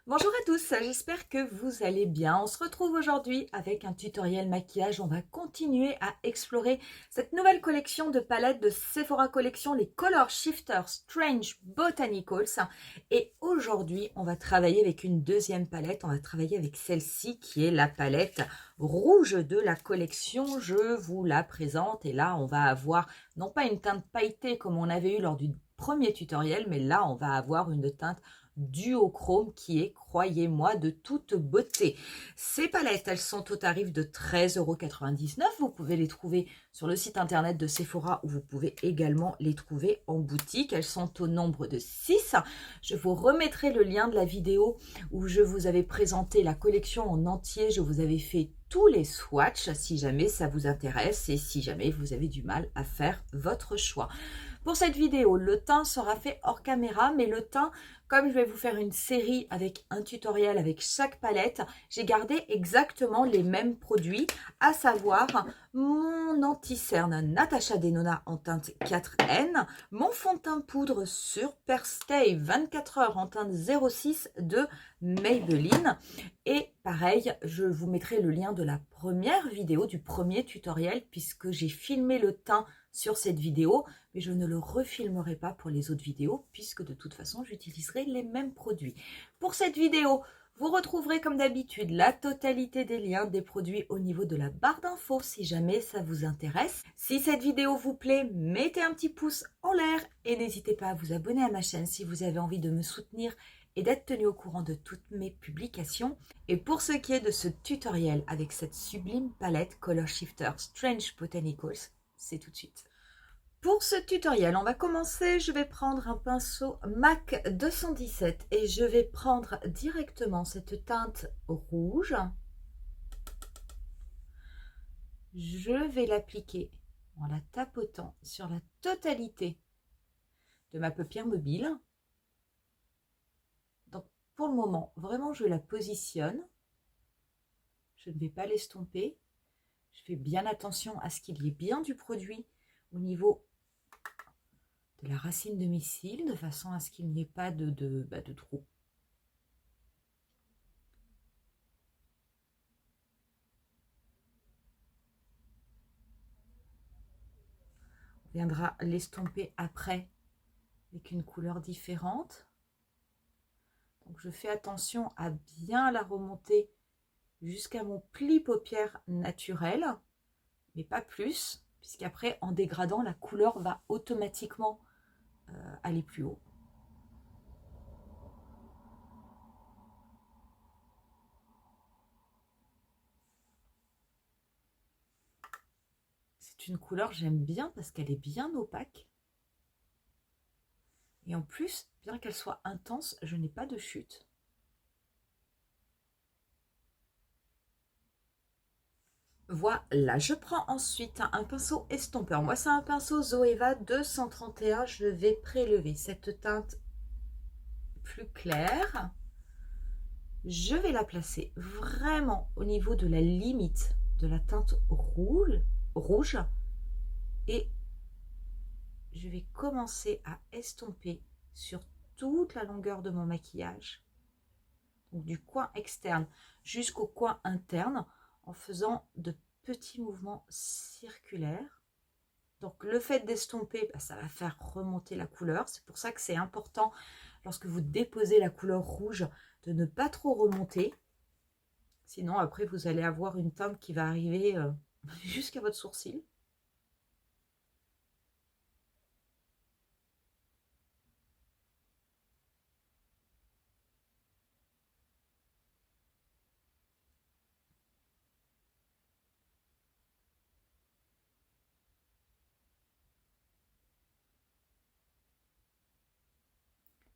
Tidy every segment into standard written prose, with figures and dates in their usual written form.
Bonjour à tous, j'espère que vous allez bien. On se retrouve aujourd'hui avec un tutoriel maquillage. On va continuer à explorer cette nouvelle collection de palettes de Sephora Collection, les Color Shifter Strange Botanicals. Et aujourd'hui, on va travailler avec une deuxième palette. On va travailler avec celle-ci qui est la palette rouge de la collection. Je vous la présente et là, on va avoir non pas une teinte pailletée comme on avait eu lors du premier tutoriel, mais là, on va avoir une teinte duochrome qui est, croyez-moi, de toute beauté. Ces palettes, elles sont au tarif de 13,99 €. Vous pouvez les trouver sur le site internet de Sephora ou vous pouvez également les trouver en boutique. Elles sont au nombre de 6. Je vous remettrai le lien de la vidéo où je vous avais présenté la collection en entier. Je vous avais fait tous les swatchs si jamais ça vous intéresse et si jamais vous avez du mal à faire votre choix. Pour cette vidéo, le teint sera fait hors caméra, mais le teint, comme je vais vous faire une série avec un tutoriel avec chaque palette, j'ai gardé exactement les mêmes produits, à savoir mon anti-cerne Natasha Denona en teinte 4N, mon fond de teint poudre Super Stay 24 heures en teinte 06 de Maybelline. Et pareil, je vous mettrai le lien de la première vidéo, du premier tutoriel, puisque j'ai filmé le teint sur cette vidéo, mais je ne le refilmerai pas pour les autres vidéos puisque de toute façon j'utiliserai les mêmes produits. Pour cette vidéo, vous retrouverez comme d'habitude la totalité des liens des produits au niveau de la barre d'infos si jamais ça vous intéresse. Si cette vidéo vous plaît, mettez un petit pouce en l'air et n'hésitez pas à vous abonner à ma chaîne si vous avez envie de me soutenir et d'être tenu au courant de toutes mes publications. Et pour ce qui est de ce tutoriel avec cette sublime palette Color Shifter Strange Botanicals, c'est tout de suite. Pour ce tutoriel, on va commencer, je vais prendre un pinceau MAC 217 et je vais prendre directement cette teinte rouge. Je vais l'appliquer en la tapotant sur la totalité de ma paupière mobile. Donc pour le moment, vraiment je la positionne. Je ne vais pas l'estomper. Je fais bien attention à ce qu'il y ait bien du produit au niveau de la racine de mes cils, de façon à ce qu'il n'y ait pas de trou. On viendra l'estomper après avec une couleur différente. Donc je fais attention à bien la remonter jusqu'à mon pli paupière naturel, mais pas plus, puisqu'après en dégradant, la couleur va automatiquement aller plus haut. C'est une couleur que j'aime bien parce qu'elle est bien opaque. Et en plus, bien qu'elle soit intense, je n'ai pas de chute. Voilà, je prends ensuite un pinceau estompeur. Moi, c'est un pinceau Zoeva 231. Je vais prélever cette teinte plus claire. Je vais la placer vraiment au niveau de la limite de la teinte rouge et je vais commencer à estomper sur toute la longueur de mon maquillage, donc du coin externe jusqu'au coin interne, en faisant de petits mouvements circulaires. Donc le fait d'estomper, ça va faire remonter la couleur. C'est pour ça que c'est important, lorsque vous déposez la couleur rouge, de ne pas trop remonter. Sinon, après, vous allez avoir une teinte qui va arriver jusqu'à votre sourcil.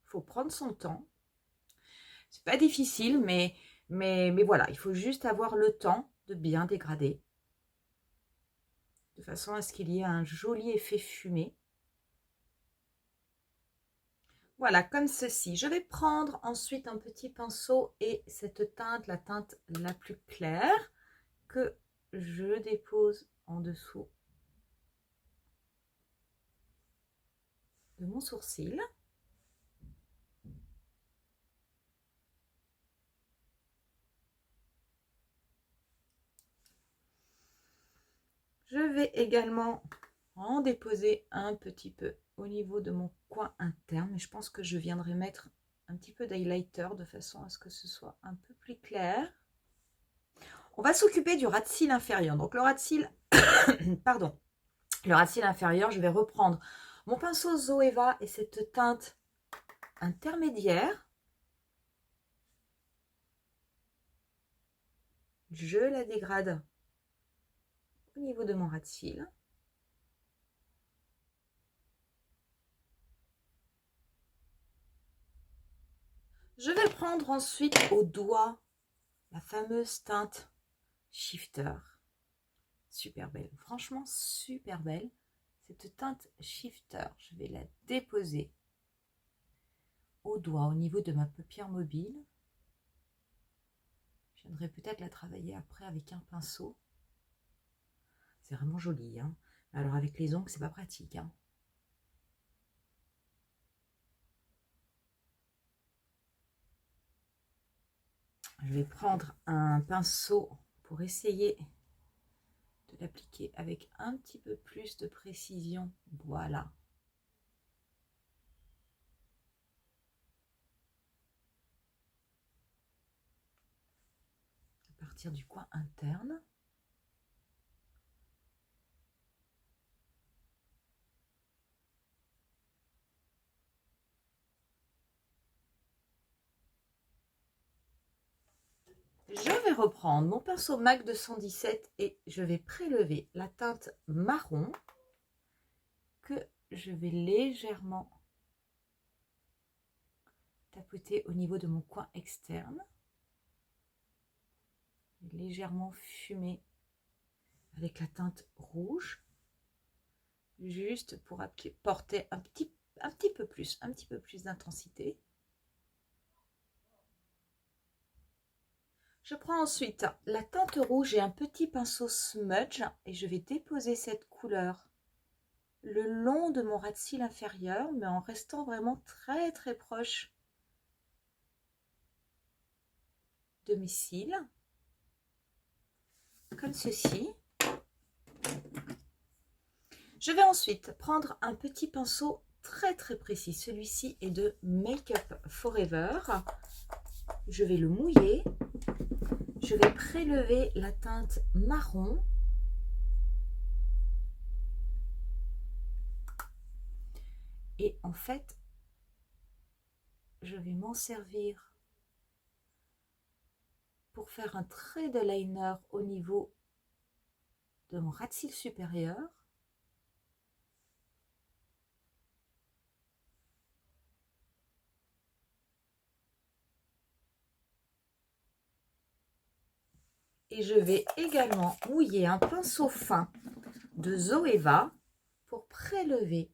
Il faut prendre son temps. C'est pas difficile, mais voilà, il faut juste avoir le temps de bien dégrader, de façon à ce qu'il y ait un joli effet fumé. Voilà, comme ceci. Je vais prendre ensuite un petit pinceau et cette teinte, la teinte la plus claire, que je dépose en dessous de mon sourcil. Je vais également en déposer un petit peu au niveau de mon coin interne. Mais je pense que je viendrai mettre un petit peu d'highlighter de façon à ce que ce soit un peu plus clair. On va s'occuper du ras de cils inférieur. Donc le ras de cils, pardon, le ras de cils inférieur, je vais reprendre mon pinceau Zoeva et cette teinte intermédiaire. Je la dégrade au niveau de mon ras de cils. Je vais prendre ensuite au doigt la fameuse teinte Shifter. Super belle, franchement super belle. Cette teinte Shifter, je vais la déposer au doigt au niveau de ma paupière mobile. Je viendrai peut-être la travailler après avec un pinceau. C'est vraiment joli, hein. Alors avec les ongles, c'est pas pratique, hein. Je vais prendre un pinceau pour essayer de l'appliquer avec un petit peu plus de précision. Voilà. À partir du coin interne. Je vais reprendre mon pinceau MAC 217 et je vais prélever la teinte marron que je vais légèrement tapoter au niveau de mon coin externe. Légèrement fumer avec la teinte rouge. Juste pour apporter un petit peu plus d'intensité. Je prends ensuite la teinte rouge et un petit pinceau smudge et je vais déposer cette couleur le long de mon ras de cils inférieur, mais en restant vraiment très très proche de mes cils, comme ceci. Je vais ensuite prendre un petit pinceau très très précis. Celui-ci est de Make Up Forever. Je vais le mouiller. Je vais prélever la teinte marron. Et en fait, je vais m'en servir pour faire un trait de liner au niveau de mon ras de cils supérieur. Et je vais également mouiller un pinceau fin de Zoeva pour prélever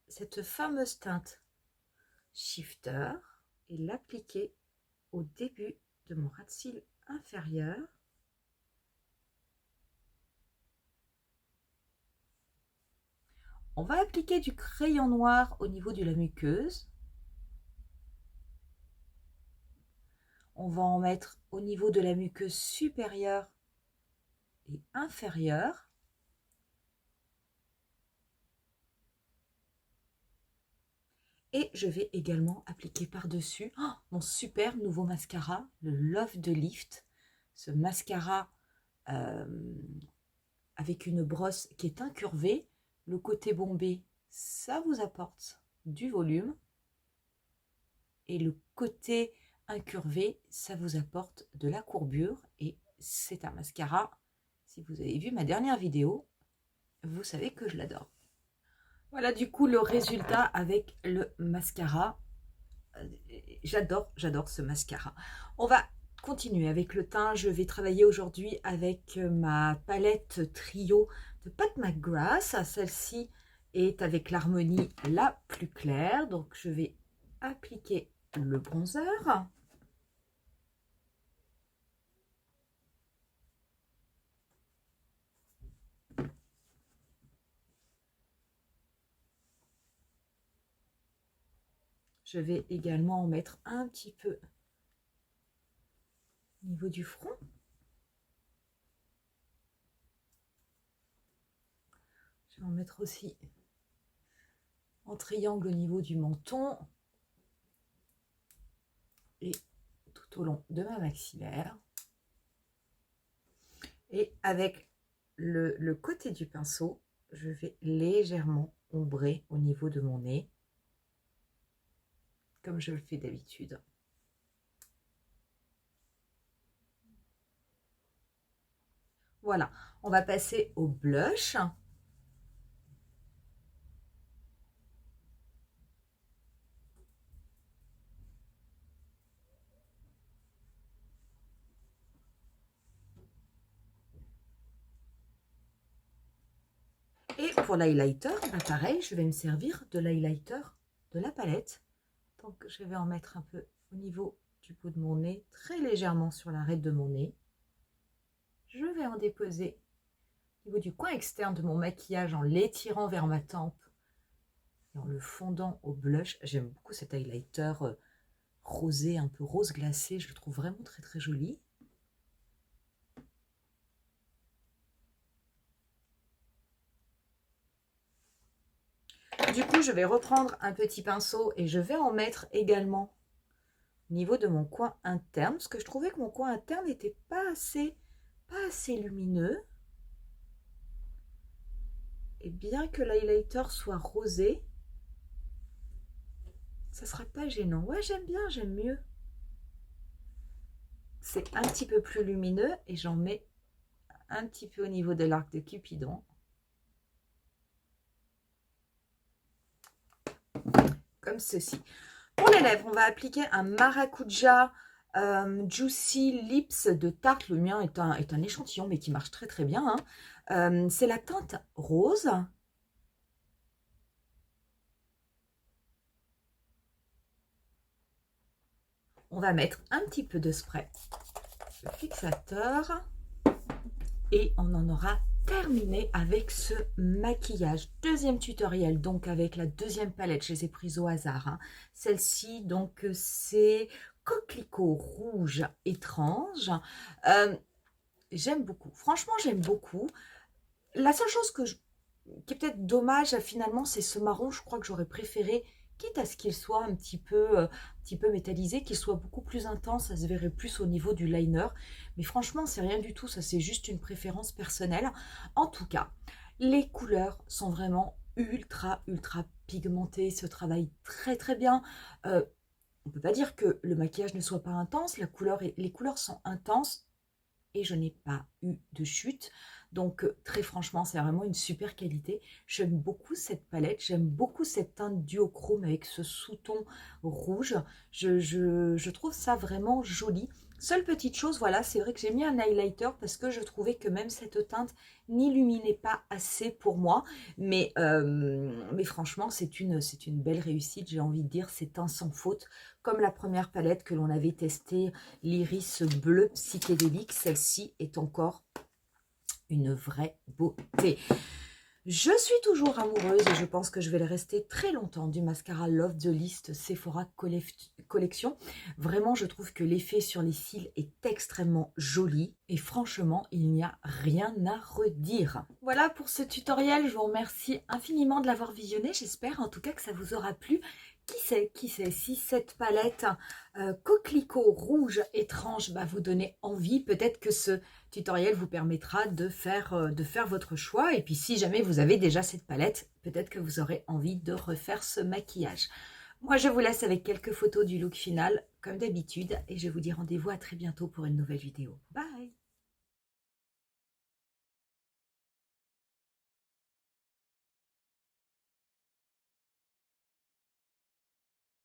cette fameuse teinte Shifter et l'appliquer au début de mon ras de cils inférieur. On va appliquer du crayon noir au niveau de la muqueuse. On va en mettre au niveau de la muqueuse supérieure et inférieure. Et je vais également appliquer par-dessus mon super nouveau mascara, le Love de Lift. Ce mascara avec une brosse qui est incurvée. Le côté bombé, ça vous apporte du volume. Et le côté incurvé, ça vous apporte de la courbure. Et c'est un mascara, si vous avez vu ma dernière vidéo, vous savez que je l'adore. Voilà du coup le résultat avec le mascara. J'adore ce mascara. On va continuer avec le teint. Je vais travailler aujourd'hui avec ma palette trio de Pat McGrath. Celle-ci est avec l'harmonie la plus claire. Donc je vais appliquer le bronzer. Je vais également en mettre un petit peu au niveau du front. vais en mettre aussi en triangle au niveau du menton et tout au long de ma maxillaire. Et avec le côté du pinceau, je vais légèrement ombrer au niveau de mon nez, comme je le fais d'habitude. Voilà, on va passer au blush. Et pour l'highlighter, pareil, je vais me servir de l'highlighter de la palette. Donc je vais en mettre un peu au niveau du bout de mon nez, très légèrement sur l'arête de mon nez. Je vais en déposer au niveau du coin externe de mon maquillage en l'étirant vers ma tempe et en le fondant au blush. J'aime beaucoup cet highlighter rosé, un peu rose glacé, je le trouve vraiment très très joli. Du coup, je vais reprendre un petit pinceau et je vais en mettre également au niveau de mon coin interne, parce que je trouvais que mon coin interne n'était pas assez lumineux. Et bien que l'highlighter soit rosé, ça sera pas gênant. Ouais, j'aime bien, j'aime mieux. C'est un petit peu plus lumineux et j'en mets un petit peu au niveau de l'arc de Cupidon. Comme ceci. Pour les lèvres, on va appliquer un Maracuja Juicy Lips de Tarte. Le mien est un échantillon, mais qui marche très très bien. Hein. C'est la teinte rose. On va mettre un petit peu de spray de fixateur. Et on en aura terminé avec ce maquillage. Deuxième tutoriel, donc avec la deuxième palette, je les ai prises au hasard. Hein. Celle-ci, donc c'est Coquelicot Rouge Étrange. J'aime beaucoup, franchement j'aime beaucoup. La seule chose qui est peut-être dommage finalement, c'est ce marron. Je crois que j'aurais préféré, quitte à ce qu'il soit un petit peu métallisé, qu'il soit beaucoup plus intense, ça se verrait plus au niveau du liner. Mais franchement, c'est rien du tout, ça c'est juste une préférence personnelle. En tout cas, les couleurs sont vraiment ultra pigmentées, se travaillent très très bien. On ne peut pas dire que le maquillage ne soit pas intense, les couleurs sont intenses et je n'ai pas eu de chute. Donc très franchement, c'est vraiment une super qualité. J'aime beaucoup cette palette, j'aime beaucoup cette teinte duochrome avec ce sous-ton rouge. Je trouve ça vraiment joli. Seule petite chose, voilà, c'est vrai que j'ai mis un highlighter parce que je trouvais que même cette teinte n'illuminait pas assez pour moi. Mais franchement, c'est une belle réussite, j'ai envie de dire, c'est un sans faute. Comme la première palette que l'on avait testée, l'iris bleu psychédélique, celle-ci est encore une vraie beauté. Je suis toujours amoureuse et je pense que je vais le rester très longtemps du mascara Love the List Sephora Collection. Vraiment, je trouve que l'effet sur les cils est extrêmement joli et franchement, il n'y a rien à redire. Voilà pour ce tutoriel, je vous remercie infiniment de l'avoir visionné. J'espère en tout cas que ça vous aura plu. Qui sait, si cette palette Coquelicot Rouge Étrange vous donnait envie, peut-être que ce tutoriel vous permettra de faire votre choix. Et puis si jamais vous avez déjà cette palette, peut-être que vous aurez envie de refaire ce maquillage. Moi, je vous laisse avec quelques photos du look final, comme d'habitude, et je vous dis rendez-vous à très bientôt pour une nouvelle vidéo. Bye!